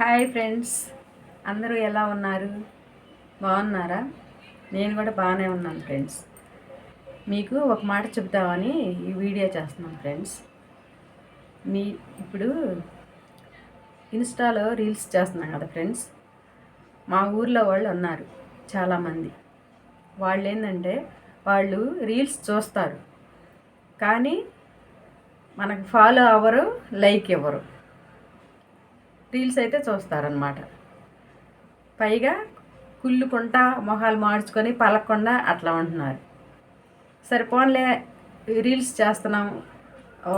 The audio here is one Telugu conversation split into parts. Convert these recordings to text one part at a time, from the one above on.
హాయ్ ఫ్రెండ్స్, అందరూ ఎలా ఉన్నారు? బాగున్నారా? నేను కూడా బాగానే ఉన్నాను ఫ్రెండ్స్. మీకు ఒక మాట చెప్తామని ఈ వీడియో చేస్తున్నాను ఫ్రెండ్స్. ఇప్పుడు ఇన్స్టాలో రీల్స్ చేస్తున్నాం కదా ఫ్రెండ్స్. మా ఊర్లో వాళ్ళు ఉన్నారు చాలామంది. వాళ్ళు ఏంటంటే వాళ్ళు రీల్స్ చూస్తారు, కానీ మనకు ఫాలో అవ్వరు, లైక్ ఇవ్వరు. రీల్స్ అయితే చూస్తారనమాట. పైగా కుళ్ళుకుంటా మొహాలు మార్చుకొని పలకకుండా అట్లా ఉంటున్నారు. సరే పోన్లే, రీల్స్ చేస్తున్నాం,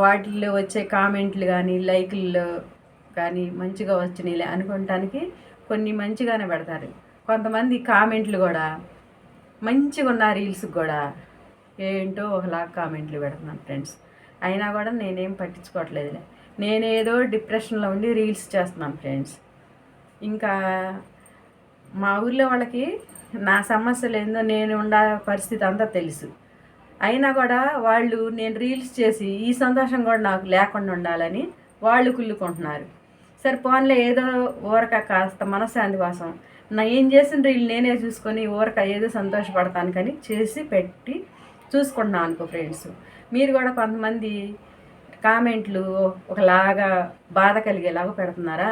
వాటిల్లో వచ్చే కామెంట్లు కానీ లైకుల్లో కానీ మంచిగా వచ్చినాయిలే అనుకోవటానికి కొన్ని మంచిగానే పెడతారు. కొంతమంది కామెంట్లు కూడా మంచిగా ఉన్న రీల్స్కి కూడా ఏంటో ఒకలాగా కామెంట్లు పెడుతున్నాను ఫ్రెండ్స్. అయినా కూడా నేనేం పట్టించుకోవట్లేదులే. నేనేదో డిప్రెషన్లో ఉండి రీల్స్ చేస్తున్నాను ఫ్రెండ్స్. ఇంకా మా ఊళ్ళో వాళ్ళకి నా సమస్యలు ఏందో, నేను ఉండ పరిస్థితి అంతా తెలుసు. అయినా కూడా వాళ్ళు నేను రీల్స్ చేసి ఈ సంతోషం కూడా నాకు లేకుండా ఉండాలని వాళ్ళు కుళ్ళుకుంటున్నారు. సరే పోన్లే, ఏదో ఊరక కాస్త మనశ్శాంతి కోసం నా ఏం చేసిన రీల్ నేనే చూసుకొని ఊరక ఏదో సంతోషపడతాను కానీ చేసి పెట్టి చూసుకుంటున్నాను అనుకో ఫ్రెండ్స్. మీరు కూడా కొంతమంది కామెంట్లు ఒకలాగా బాధ కలిగేలాగా పెడుతున్నారా?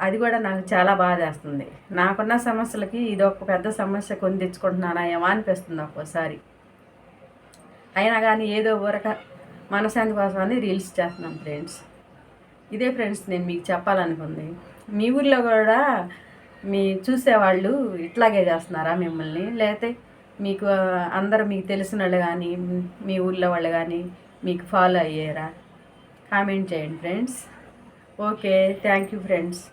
అది కూడా నాకు చాలా బాధ వేస్తుంది. నాకున్న సమస్యలకి ఇది ఒక పెద్ద సమస్య కొని తెచ్చుకుంటున్నానా ఏమో అనిపిస్తుంది ఒక్కోసారి. అయినా కానీ ఏదో ఊరక మనశాంతి కోసమని రీల్స్ చేస్తున్నాం ఫ్రెండ్స్. ఇదే ఫ్రెండ్స్ నేను మీకు చెప్పాలనుకుంది. మీ ఊర్లో కూడా మీ చూసేవాళ్ళు ఇట్లాగే చేస్తున్నారా మిమ్మల్ని? లేకపోతే మీకు అందరూ మీకు తెలిసిన వాళ్ళు కానీ మీ ఊర్లో వాళ్ళు కానీ మీకు ఫాలో అయ్యారా? కామెంట్ చేయండి friends. Okay, thank you friends.